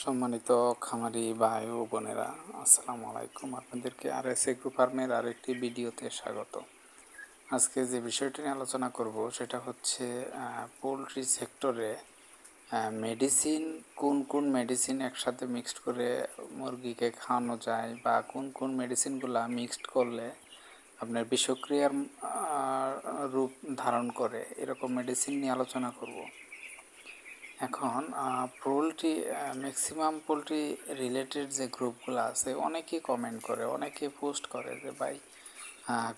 সম্মানিত খামারি ভাই ও বোনেরা, আসসালামু আলাইকুম। আপনাদেরকে RS এগ্রো ফার্মের আরেকটি ভিডিওতে স্বাগত। আজকে যে বিষয়টি নিয়ে আলোচনা করব সেটা হচ্ছে পোলট্রি সেক্টরে মেডিসিন, কোন কোন মেডিসিন একসাথে মিক্সড করে মুরগিকে খাওয়ানো যায় বা কোন কোন মেডিসিনগুলো মিক্সড করলে আপনার বিষক্রিয়ার রূপ ধারণ করে, এরকম মেডিসিন নিয়ে আলোচনা করব। এখন পোলট্রি ম্যাক্সিমাম পোলট্রি রিলেটেড যে গ্রুপগুলো আছে অনেকেই কমেন্ট করে, অনেকেই পোস্ট করে যে ভাই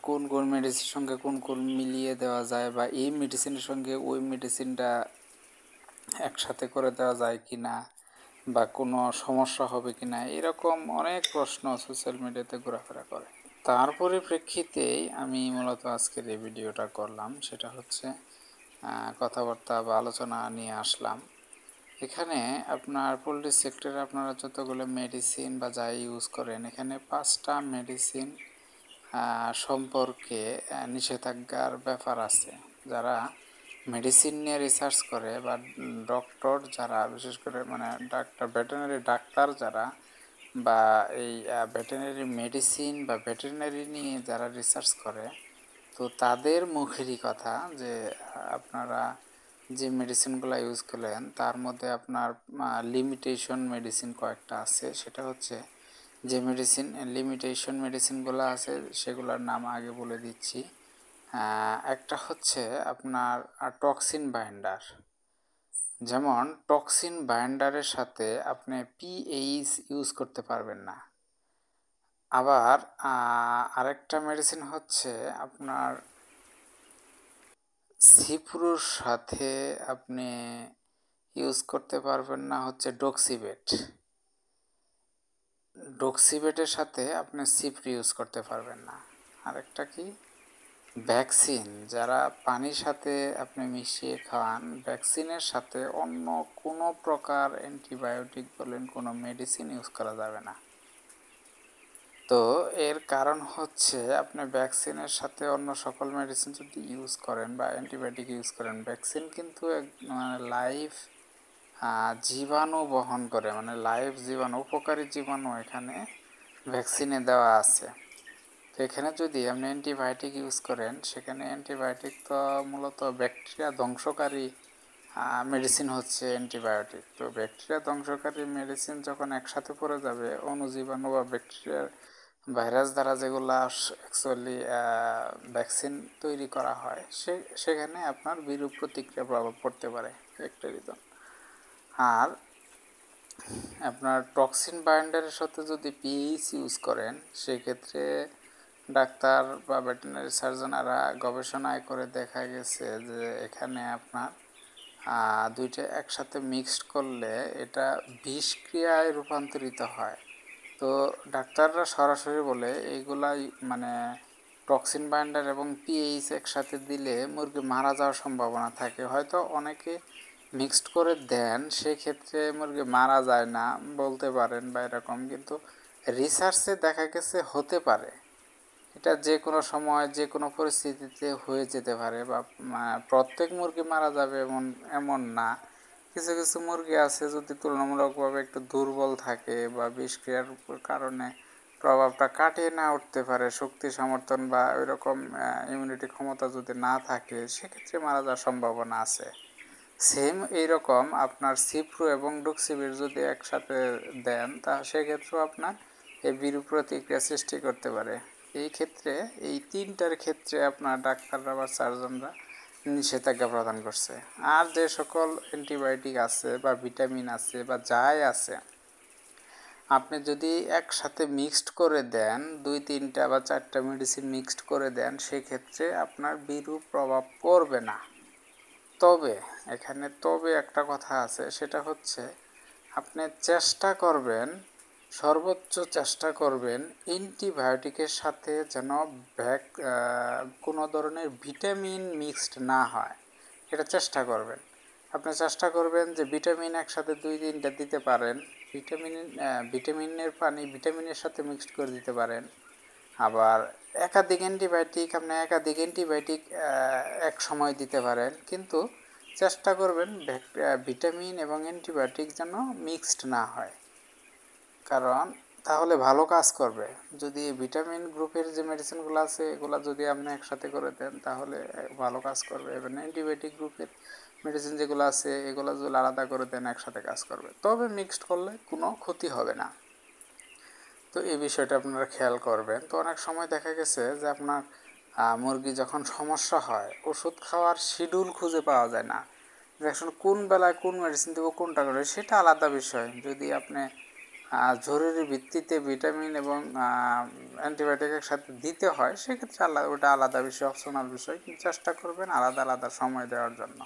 কোন কোন মেডিসিনের সঙ্গে কোন কোন মিলিয়ে দেওয়া যায় বা এই মেডিসিনের সঙ্গে ওই মেডিসিনটা একসাথে করে দেওয়া যায় কি না, বা কোনো সমস্যা হবে কি না, এরকম অনেক প্রশ্ন সোশ্যাল মিডিয়াতে ঘোরাফেরা করে। তার পরিপ্রেক্ষিতেই আমি মূলত আজকের এই ভিডিওটা করলাম। সেটা হচ্ছে কথাবার্তা বা আলোচনা নিয়ে আসলাম। এখানে আপনার পোলট্রি সেক্টরে আপনারা যতগুলো মেডিসিন বা যাই ইউজ করেন, এখানে 5টা মেডিসিন সম্পর্কে নিষেধাজ্ঞার ব্যাপার আছে। যারা মেডিসিন নিয়ে রিসার্চ করে বা ডক্টর যারা, বিশেষ করে মানে ভেটেরিনারি ডাক্তার যারা, বা এই ভেটেরিনারি মেডিসিন বা ভেটেরিনারি নিয়ে যারা রিসার্চ করে, তো তাদের মুখেরই কথা যে আপনারা যে মেডিসিনগুলো ইউজ করলেন তার মধ্যে আপনার লিমিটেশন মেডিসিন কয়েকটা আছে। সেটা হচ্ছে যে লিমিটেশন মেডিসিনগুলো আছে সেগুলোর নাম আগে বলে দিচ্ছি। একটা হচ্ছে আপনার টক্সিন বাইন্ডার। যেমন টক্সিন বাইন্ডারের সাথে আপনি পিএইচ ইউজ করতে পারবেন না। আবার আরেকটা মেডিসিন হচ্ছে আপনার সিপ্রুর সাথে আপনি ইউজ করতে পারবেন না হচ্ছে ডক্সিবেটের সাথে আপনি সিপ্রু ইউজ করতে পারবেন না। আরেকটা কি, ভ্যাকসিন, যারা পানির সাথে আপনি মিশিয়ে খাওয়ান, ভ্যাকসিনের সাথে অন্য কোনো প্রকার অ্যান্টিবায়োটিক বলেন কোনো মেডিসিন ইউজ করা যাবে না। তো এর কারণ হচ্ছে আপনি ভ্যাকসিনের সাথে অন্য সকল মেডিসিন যদি ইউজ করেন বা অ্যান্টিবায়োটিক ইউজ করেন, ভ্যাকসিন কিন্তু মানে লাইভ জীবাণু বহন করে, মানে লাইভ জীবাণু, উপকারী জীবাণু এখানে ভ্যাকসিনে দেওয়া আছে। তো এখানে যদি আপনি অ্যান্টিবায়োটিক ইউজ করেন, সেখানে অ্যান্টিবায়োটিক তো মূলত ব্যাকটেরিয়া ধ্বংসকারী মেডিসিন হচ্ছে অ্যান্টিবায়োটিক। তো ব্যাকটেরিয়া ধ্বংসকারী মেডিসিন যখন একসাথে পড়ে যাবে, অণুজীবাণু বা ব্যাকটেরিয়ার ভাইরাস দ্বারা যেগুলো অ্যাকচুয়ালি ভ্যাকসিন তৈরি করা হয়, সেখানে আপনার বিরূপ প্রতিক্রিয়া প্রভাব পড়তে পারে একটা রিজন। আর আপনার টক্সিন বাইন্ডারের সাথে যদি পিএইচ ইউজ করেন, সেক্ষেত্রে ডাক্তার বা ভেটেরিনারি সার্জনারা গবেষণায় করে দেখা গেছে যে এখানে আপনার দুইটা একসাথে মিক্সড করলে এটা বিষক্রিয়ায় রূপান্তরিত হয়। তো ডাক্তাররা সরাসরি বলে এইগুলাই মানে টক্সিন বাইন্ডার এবং পিএইচ একসাথে দিলে মুরগি মারা যাওয়ার সম্ভাবনা থাকে। হয়তো অনেকে মিক্সড করে দেন, সেক্ষেত্রে মুরগি মারা যায় না বলতে পারেন বা এরকম, কিন্তু রিসার্চে দেখা গেছে হতে পারে। এটা যে কোনো সময় যে কোনো পরিস্থিতিতে হয়ে যেতে পারে, বা প্রত্যেক মুরগি মারা যাবে এমন না। কিছু কিছু মুরগি আছে যদি তুলনামূলকভাবে একটু দুর্বল থাকে বা বিষক্রিয়ার কারণে প্রভাবটা কাটিয়ে না উঠতে পারে, শক্তি সমর্থন বা ওইরকম ইমিউনিটি ক্ষমতা যদি না থাকে, সেক্ষেত্রে মারা যাওয়ার সম্ভাবনা আছে। সেম এইরকম আপনার সিপ্রু এবং ডক্সিবেট যদি একসাথে দেন, তা সেক্ষেত্রেও আপনার এই বিরূপ প্রতিক্রিয়া সৃষ্টি করতে পারে। এই ক্ষেত্রে এই তিনটার ক্ষেত্রে আপনার ডাক্তাররা বা সার্জনরা নিষেধাজ্ঞা প্রদান করছে। আর যে সকল অ্যান্টিবায়োটিক আছে বা ভিটামিন আছে বা যাই আছে, আপনি যদি একসাথে মিক্সড করে দেন, 2-3টা বা 4টা মেডিসিন মিক্সড করে দেন, সেক্ষেত্রে আপনার বিরূপ প্রভাব পড়বে না। তবে এখানে একটা কথা আছে, সেটা হচ্ছে আপনি সর্বোচ্চ চেষ্টা করবেন অ্যান্টিবায়োটিকের সাথে যেন কোনো ধরনের ভিটামিন মিক্সড না হয়, এটা চেষ্টা করবেন। আপনি চেষ্টা করবেন যে ভিটামিন একসাথে 2-3টা দিতে পারেন। ভিটামিনের পানি ভিটামিনের সাথে মিক্সড করে দিতে পারেন। আবার একাধিক অ্যান্টিবায়োটিক এক সময় দিতে পারেন, কিন্তু চেষ্টা করবেন ভিটামিন এবং অ্যান্টিবায়োটিক যেন মিক্সড না হয়, কারণ তাহলে ভালো কাজ করবে। যদি ভিটামিন গ্রুপের যে মেডিসিনগুলো আছে এগুলো যদি আপনি একসাথে করে দেন তাহলে ভালো কাজ করবে, এবং অ্যান্টিবায়োটিক গ্রুপের মেডিসিন যেগুলো আছে এগুলো যদি আলাদা করে দেন একসাথে কাজ করবে, তবে মিক্সড করলে কোনো ক্ষতি হবে না। তো এই বিষয়টা আপনারা খেয়াল করবেন। তো অনেক সময় দেখা গেছে যে আপনার মুরগি যখন সমস্যা হয় ওষুধ খাওয়ার শিডিউল খুঁজে পাওয়া যায় না, যে আসলে কোন বেলায় কোন মেডিসিন দেবো কোনটা করে, সেটা আলাদা বিষয়। যদি আপনি জরুরি ভিত্তিতে ভিটামিন এবং অ্যান্টিবায়োটিক একসাথে দিতে হয় সেক্ষেত্রে ওটা আলাদা বিষয়, অপশনাল বিষয়, কিন্তু চেষ্টা করবেন আলাদা আলাদা সময় দেওয়ার জন্য।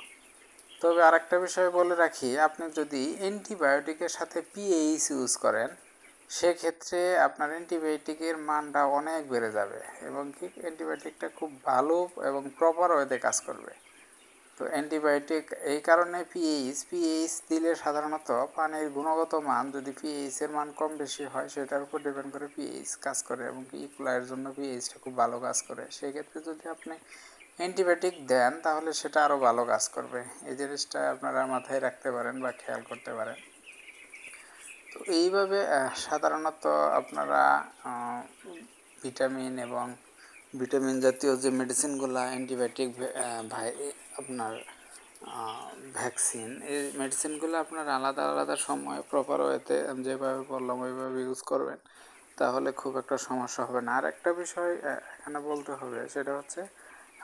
তবে আরেকটা বিষয় বলে রাখি, আপনি যদি অ্যান্টিবায়োটিকের সাথে পিএইচ ইউজ করেন সেক্ষেত্রে আপনার অ্যান্টিবায়োটিকের মানটা অনেক বেড়ে যাবে, এবং কি অ্যান্টিবায়োটিকটা খুব ভালো এবং প্রপার ওয়েতে কাজ করবে। তো অ্যান্টিবায়োটিক এই কারণে পিএইচ দিলে সাধারণত পানির গুণগত মান, যদি পিএইচের মান কম বেশি হয় সেটার উপর ডিপেন্ড করে পিএইচ কাজ করে, এবং কি ইকুলাইয়ের জন্য পিএইচটা খুব ভালো কাজ করে। সেই ক্ষেত্রে যদি আপনি অ্যান্টিবায়োটিক দেন তাহলে সেটা আরও ভালো কাজ করবে। এই জিনিসটা আপনারা মাথায় রাখতে পারেন বা খেয়াল করতে পারেন। তো এইভাবে সাধারণত আপনারা ভিটামিন এবং ভিটামিন জাতীয় যে মেডিসিনগুলো, অ্যান্টিবায়োটিক আপনার ভ্যাকসিন, এই মেডিসিনগুলো আপনার আলাদা আলাদা সময় প্রপার ওয়েতে যেভাবে বললাম ওইভাবে ইউজ করবেন, তাহলে খুব একটা সমস্যা হবে না। আর একটা বিষয় এখানে বলতে হবে, সেটা হচ্ছে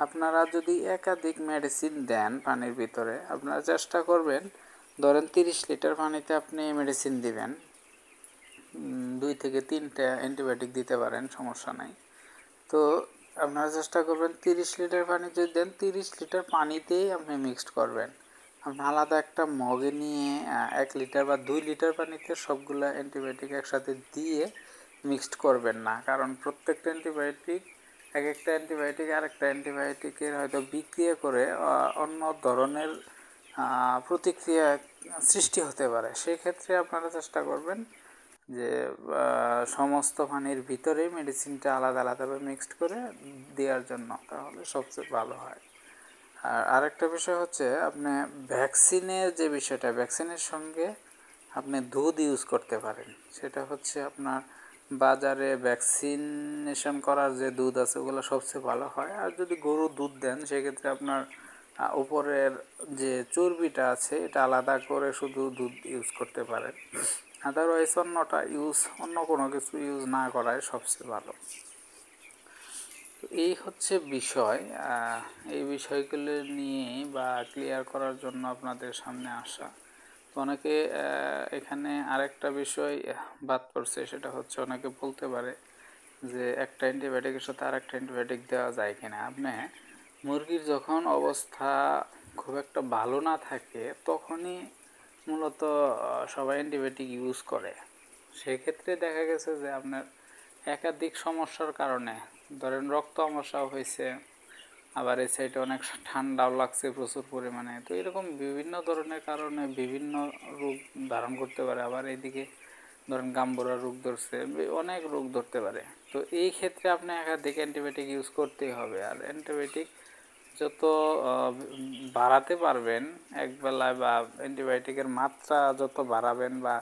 আপনারা যদি একাধিক মেডিসিন দেন পানির ভিতরে, আপনারা চেষ্টা করবেন ধরেন 30 লিটার পানিতে আপনি মেডিসিন দিবেন, 2 থেকে 3টা অ্যান্টিবায়োটিক দিতে পারেন, সমস্যা নাই। তো আপনারা চেষ্টা করবেন 30 লিটার পানি যদি দেন 30 লিটার পানিতেই আপনি মিক্সড করবেন। আপনি আলাদা একটা মগে নিয়ে 1 লিটার বা 2 লিটার পানিতে সবগুলো অ্যান্টিবায়োটিক একসাথে দিয়ে মিক্সড করবেন না, কারণ প্রত্যেকটা অ্যান্টিবায়োটিক একটা অ্যান্টিবায়োটিক আরেকটা অ্যান্টিবায়োটিকের হয়তো বিক্রিয়া করে অন্য ধরনের প্রতিক্রিয়া সৃষ্টি হতে পারে। সেই ক্ষেত্রে আপনারা চেষ্টা করবেন যে সমস্ত পানির ভিতরে মেডিসিনটা আলাদা আলাদাভাবে মিক্সড করে দেওয়ার জন্য, তাহলে সবচেয়ে ভালো হয়। আর আরেকটা বিষয় হচ্ছে আপনি ভ্যাকসিনের যে বিষয়টা, ভ্যাকসিনের সঙ্গে আপনি দুধ ইউজ করতে পারেন। সেটা হচ্ছে আপনার বাজারে ভ্যাকসিনেশন করার যে দুধ আছে ওগুলো সবচেয়ে ভালো হয়। আর যদি গরুর দুধ দেন সেক্ষেত্রে আপনার উপরের যে চর্বিটা আছে এটা আলাদা করে শুধু দুধ ইউজ করতে পারেন। আদারওয়াইজ অন্য কোনো কিছু ইউজ না করাই সবচেয়ে ভালো। তো এই হচ্ছে বিষয়, এই বিষয়গুলো নিয়ে বা ক্লিয়ার করার জন্য আপনাদের সামনে আসা। তো অনেকে এখানে আরেকটা বিষয় বাদ পড়ছে, সেটা হচ্ছে অনেকে বলতে পারে যে একটা অ্যান্টিবায়োটিকের সাথে আরেকটা অ্যান্টিবায়োটিক দেওয়া যায় কিনা। আপনি মুরগির যখন অবস্থা খুব একটা ভালো না থাকে তখনই মূলত সবাই অ্যান্টিবায়োটিক ইউজ করে। সেক্ষেত্রে দেখা গেছে যে আপনার একাধিক সমস্যার কারণে, ধরেন রক্ত আমশাও হয়েছে, আবার এই সাইডে অনেক ঠান্ডাও লাগছে প্রচুর পরিমাণে, তো এরকম বিভিন্ন ধরনের কারণে বিভিন্ন রোগ ধারণ করতে পারে। আবার এইদিকে ধরেন গাম্বুরা রোগ ধরছে, অনেক রোগ ধরতে পারে। তো এই ক্ষেত্রে আপনি একাধিক অ্যান্টিবায়োটিক ইউজ করতেই হবে। আর অ্যান্টিবায়োটিক যত বাড়াতে পারবেন একবেলায়, বা অ্যান্টিবায়োটিকের মাত্রা যত বাড়াবেন বা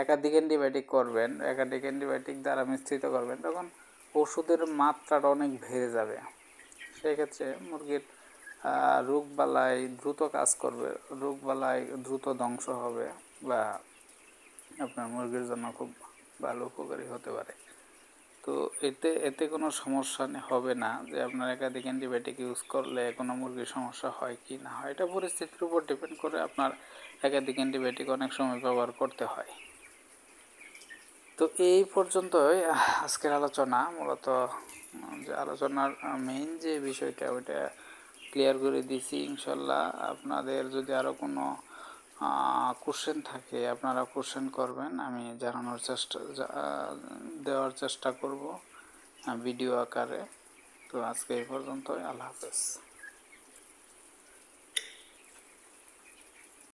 একাধিক অ্যান্টিবায়োটিক করবেন, একাধিক অ্যান্টিবায়োটিক দ্বারা মিশ্রিত করবেন, তখন ওষুধের মাত্রাটা অনেক বেড়ে যাবে। সেক্ষেত্রে মুরগির রোগবালাই দ্রুত কাজ করবে, রোগবালাই দ্রুত ধ্বংস হবে, বা আপনার মুরগির জন্য খুব ভালো উপকারী হতে পারে। তো এতে কোনো সমস্যা হবে না যে আপনার একাধিক অ্যান্টিবায়োটিক ইউজ করলে কোনো মুরগির সমস্যা হয় কি না হয়, এটা পরিস্থিতির উপর ডিপেন্ড করে আপনার একাধিক অ্যান্টিবায়োটিক অনেক সময় ব্যবহার করতে হয়। তো এই পর্যন্তই আজকের আলোচনা। মূলত যে আলোচনার মেইন যে বিষয়টা ওইটা ক্লিয়ার করে দিছি। ইনশাল্লাহ আপনাদের যদি আরও কোনো কোশ্চেন থাকে আপনারা কোশ্চেন করবেন, আমি দেওয়ার চেষ্টা করব ভিডিও আকারে। তো আজকে এই পর্যন্তই, আল্লাহ হাফেজ।